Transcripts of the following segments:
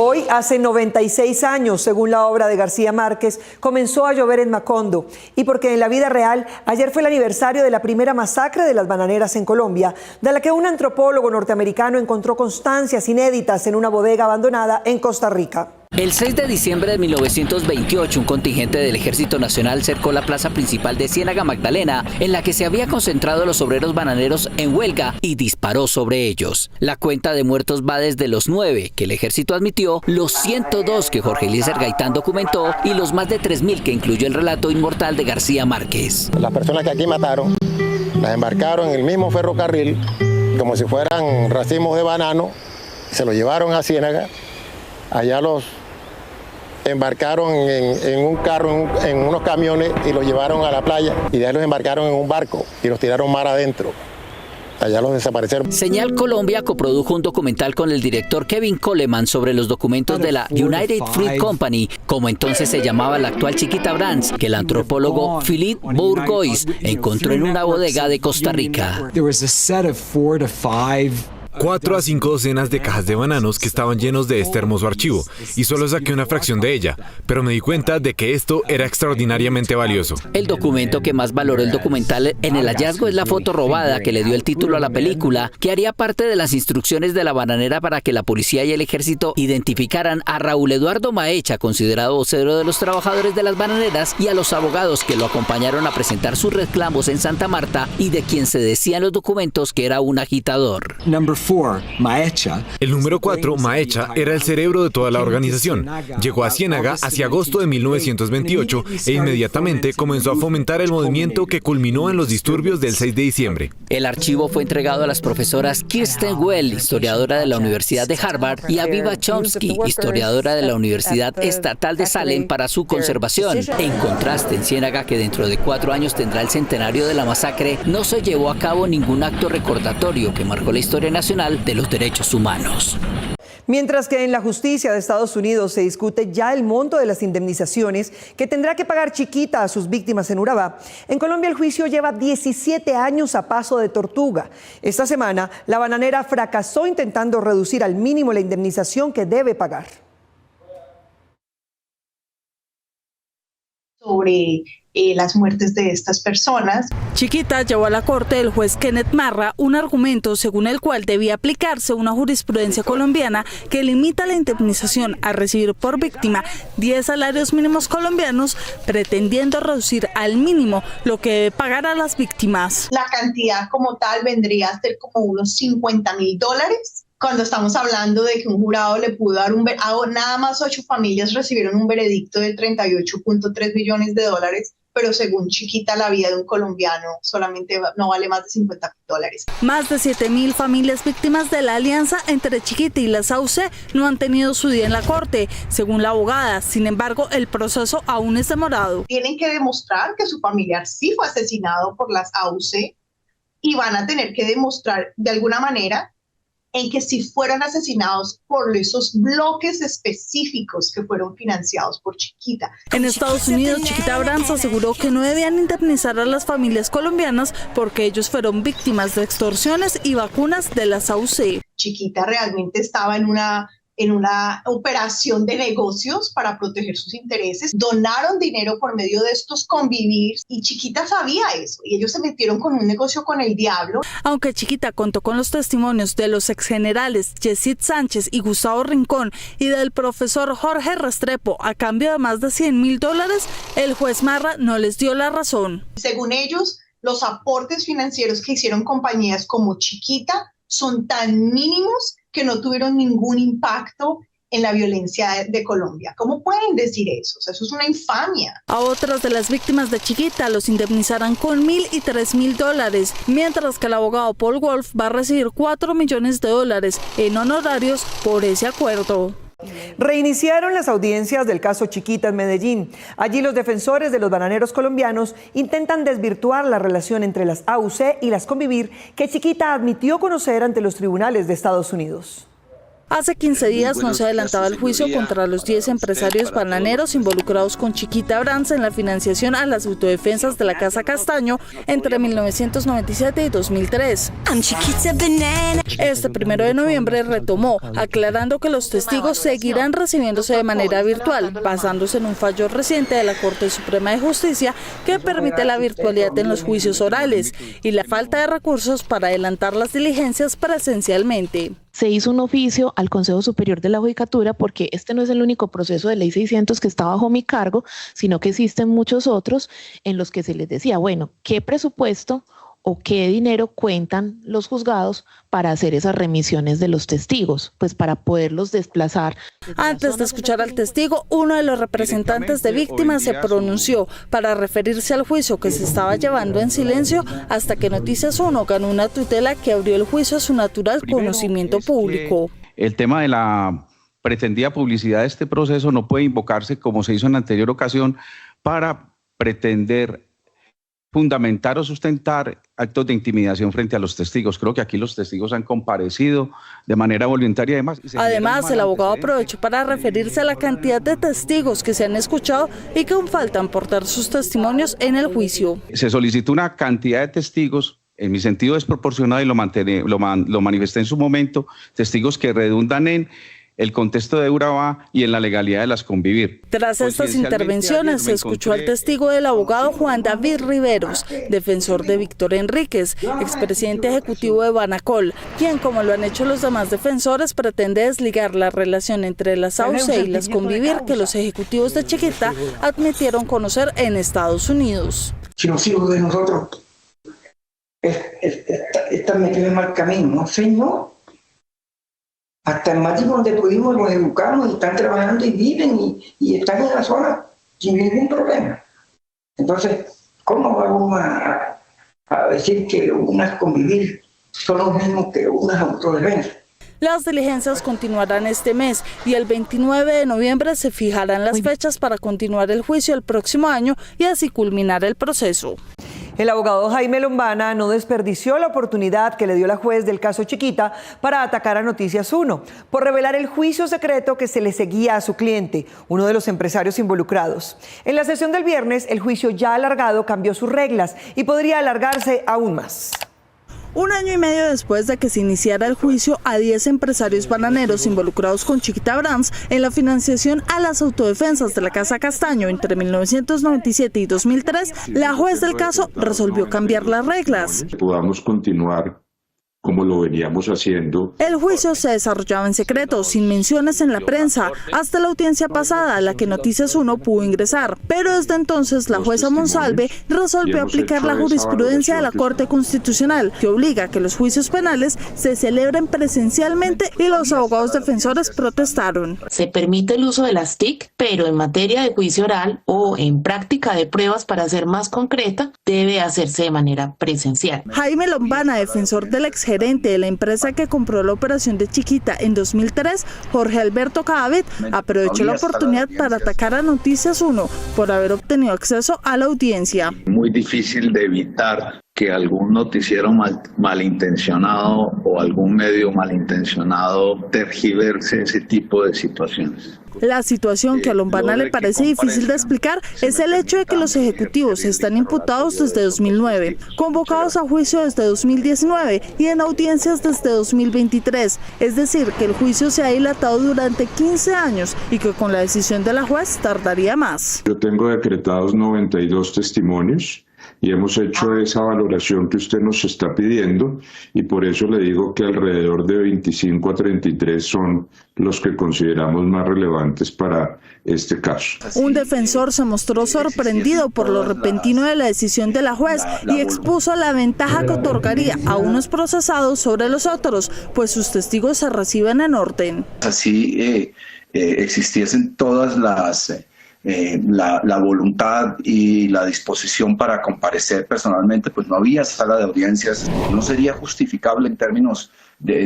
Hoy, hace 96 años, según la obra de García Márquez, comenzó a llover en Macondo. Y porque en la vida real, ayer fue el aniversario de la primera masacre de las bananeras en Colombia, de la que un antropólogo norteamericano encontró constancias inéditas en una bodega abandonada en Costa Rica. El 6 de diciembre de 1928, un contingente del Ejército Nacional cercó la plaza principal de Ciénaga Magdalena, en la que se había concentrado los obreros bananeros en huelga, y disparó sobre ellos. La cuenta de muertos va desde los 9 que el ejército admitió, los 102 que Jorge Eliezer Gaitán documentó y los más de 3.000 que incluyó el relato inmortal de García Márquez. Las personas que aquí mataron, las embarcaron en el mismo ferrocarril, como si fueran racimos de banano, se lo llevaron a Ciénaga, allá los embarcaron en un carro, en unos camiones, y los llevaron a la playa, y de ahí los embarcaron en un barco y los tiraron mar adentro. Allá los desaparecieron. Señal Colombia coprodujo un documental con el director Kevin Coleman sobre los documentos de la United Fruit Company, como entonces se llamaba la actual Chiquita Brands, que el antropólogo Philippe Bourgois encontró en una bodega de Costa Rica. 4 a 5 docenas de cajas de bananos que estaban llenos de este hermoso archivo, y solo saqué una fracción de ella, pero me di cuenta de que esto era extraordinariamente valioso. El documento que más valoró el documental en el hallazgo es la foto robada que le dio el título a la película, que haría parte de las instrucciones de la bananera para que la policía y el ejército identificaran a Raúl Eduardo Maecha, considerado vocero de los trabajadores de las bananeras, y a los abogados que lo acompañaron a presentar sus reclamos en Santa Marta, y de quien se decía en los documentos que era un agitador. El número 4, Maecha, era el cerebro de toda la organización. Llegó a Ciénaga hacia agosto de 1928 e inmediatamente comenzó a fomentar el movimiento que culminó en los disturbios del 6 de diciembre. El archivo fue entregado a las profesoras Kirsten Well, historiadora de la Universidad de Harvard, y Aviva Chomsky, historiadora de la Universidad Estatal de Salem, para su conservación. En contraste, en Ciénaga, que dentro de 4 años tendrá el centenario de la masacre, no se llevó a cabo ningún acto recordatorio que marcó la historia nacional de los derechos humanos. Mientras que en la justicia de Estados Unidos se discute ya el monto de las indemnizaciones que tendrá que pagar Chiquita a sus víctimas en Urabá, en Colombia el juicio lleva 17 años a paso de tortuga. Esta semana, la bananera fracasó intentando reducir al mínimo la indemnización que debe pagar. Sobre las muertes de estas personas. Chiquita llevó a la corte del juez Kenneth Marra un argumento según el cual debía aplicarse una jurisprudencia colombiana que limita la indemnización a recibir por víctima 10 salarios mínimos colombianos, pretendiendo reducir al mínimo lo que debe pagar a las víctimas. La cantidad como tal vendría a ser como unos $50.000. Cuando estamos hablando de que un jurado le pudo dar nada más 8 familias recibieron un veredicto de $38.3 millones, pero según Chiquita la vida de un colombiano solamente no vale más de $50.000. Más de 7.000 familias víctimas de la alianza entre Chiquita y las AUC no han tenido su día en la corte, según la abogada. Sin embargo, el proceso aún es demorado. Tienen que demostrar que su familiar sí fue asesinado por las AUC y van a tener que demostrar de alguna manera en que si fueron asesinados por esos bloques específicos que fueron financiados por Chiquita. En Estados Unidos, Chiquita Brands aseguró que no debían indemnizar a las familias colombianas porque ellos fueron víctimas de extorsiones y vacunas de las AUC. Chiquita realmente estaba en una operación de negocios para proteger sus intereses. Donaron dinero por medio de estos convivir y Chiquita sabía eso y ellos se metieron con un negocio con el diablo. Aunque Chiquita contó con los testimonios de los exgenerales Yesid Sánchez y Gustavo Rincón y del profesor Jorge Restrepo a cambio de más de $100.000, el juez Marra no les dio la razón. Según ellos, los aportes financieros que hicieron compañías como Chiquita son tan mínimos que no tuvieron ningún impacto en la violencia de Colombia. ¿Cómo pueden decir eso? O sea, eso es una infamia. A otras de las víctimas de Chiquita los indemnizarán con $1.000 y $3.000, mientras que el abogado Paul Wolf va a recibir $4 millones en honorarios por ese acuerdo. Reiniciaron las audiencias del caso Chiquita en Medellín. Allí los defensores de los bananeros colombianos intentan desvirtuar la relación entre las AUC y las Convivir que Chiquita admitió conocer ante los tribunales de Estados Unidos. Hace 15 días no se adelantaba el juicio contra los 10 empresarios bananeros involucrados con Chiquita Brands en la financiación a las autodefensas de la Casa Castaño entre 1997 y 2003. Este 1 de noviembre retomó, aclarando que los testigos seguirán recibiéndose de manera virtual, basándose en un fallo reciente de la Corte Suprema de Justicia que permite la virtualidad en los juicios orales y la falta de recursos para adelantar las diligencias presencialmente. Se hizo un oficio al Consejo Superior de la Judicatura porque este no es el único proceso de Ley 600 que está bajo mi cargo, sino que existen muchos otros en los que se les decía, bueno, ¿qué presupuesto o qué dinero cuentan los juzgados para hacer esas remisiones de los testigos? Pues para poderlos desplazar. Antes de escuchar al testigo, uno de los representantes de víctimas se pronunció para referirse al juicio que se estaba llevando en silencio hasta que Noticias 1 ganó una tutela que abrió el juicio a su natural conocimiento público. El tema de la pretendida publicidad de este proceso no puede invocarse, como se hizo en la anterior ocasión, para pretender fundamentar o sustentar actos de intimidación frente a los testigos. Creo que aquí los testigos han comparecido de manera voluntaria. Además, el abogado aprovechó para referirse a la cantidad de testigos que se han escuchado y que aún faltan por dar sus testimonios en el juicio. Se solicitó una cantidad de testigos, en mi sentido desproporcionado, y lo manifesté en su momento, testigos que redundan en el contexto de Urabá y en la legalidad de las convivir. Tras estas intervenciones se escuchó al testigo del abogado Juan David Riveros, defensor de Víctor Enríquez, expresidente ejecutivo de Banacol, quien, como lo han hecho los demás defensores, pretende desligar la relación entre las SAUCE y las Convivir que los ejecutivos de Chiquita admitieron conocer en Estados Unidos. Si los hijos de nosotros están metidos en mal camino, no señor. Hasta en Mático, donde pudimos, los educamos y están trabajando y viven y están en la zona sin ningún problema. Entonces, ¿cómo vamos a decir que unas Convivir son los mismos que unas autodefensas? Las diligencias continuarán este mes y el 29 de noviembre se fijarán las fechas para continuar el juicio el próximo año y así culminar el proceso. El abogado Jaime Lombana no desperdició la oportunidad que le dio la juez del caso Chiquita para atacar a Noticias 1 por revelar el juicio secreto que se le seguía a su cliente, uno de los empresarios involucrados. En la sesión del viernes, el juicio ya alargado cambió sus reglas y podría alargarse aún más. 1 año y medio después de que se iniciara el juicio a 10 empresarios bananeros involucrados con Chiquita Brands en la financiación a las autodefensas de la Casa Castaño entre 1997 y 2003, la juez del caso resolvió cambiar las reglas. Podamos continuar como lo veníamos haciendo. El juicio se desarrollaba en secreto, sin menciones en la prensa, hasta la audiencia pasada a la que Noticias 1 pudo ingresar. Pero desde entonces la jueza Monsalve resolvió aplicar la jurisprudencia de la Corte Constitucional, que obliga a que los juicios penales se celebren presencialmente, y los abogados defensores protestaron. Se permite el uso de las TIC, pero en materia de juicio oral o en práctica de pruebas, para ser más concreta, debe hacerse de manera presencial. Jaime Lombana, defensor del exgerente de la empresa que compró la operación de Chiquita en 2003, Jorge Alberto Cadavid, aprovechó la oportunidad para atacar a Noticias 1 por haber obtenido acceso a la audiencia. Muy difícil de evitar que algún noticiero malintencionado o algún medio malintencionado tergiverse ese tipo de situaciones. La situación que a Lombana le parece difícil de explicar es el hecho de que los ejecutivos están imputados desde 2009, convocados a juicio desde 2019 y en audiencias desde 2023. Es decir, que el juicio se ha dilatado durante 15 años y que con la decisión de la juez tardaría más. Yo tengo decretados 92 testimonios. Y hemos hecho esa valoración que usted nos está pidiendo, y por eso le digo que alrededor de 25 a 33 son los que consideramos más relevantes para este caso. Un defensor se mostró sorprendido por lo repentino de la decisión de la juez y expuso la ventaja que otorgaría a unos procesados sobre los otros, pues sus testigos se reciben en orden. Así existiesen todas la voluntad y la disposición para comparecer personalmente, pues no había sala de audiencias, no sería justificable en términos de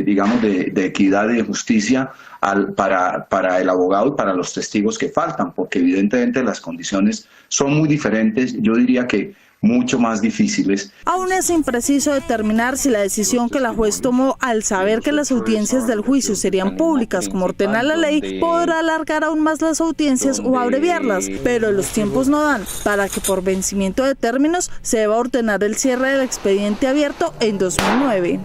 equidad y de justicia para el abogado y para los testigos que faltan, porque evidentemente las condiciones son muy diferentes. Yo diría que mucho más difíciles. Aún es impreciso determinar si la decisión que la juez tomó al saber que las audiencias del juicio serían públicas como ordena la ley, podrá alargar aún más las audiencias o abreviarlas, pero los tiempos no dan para que por vencimiento de términos se deba ordenar el cierre del expediente abierto en 2009.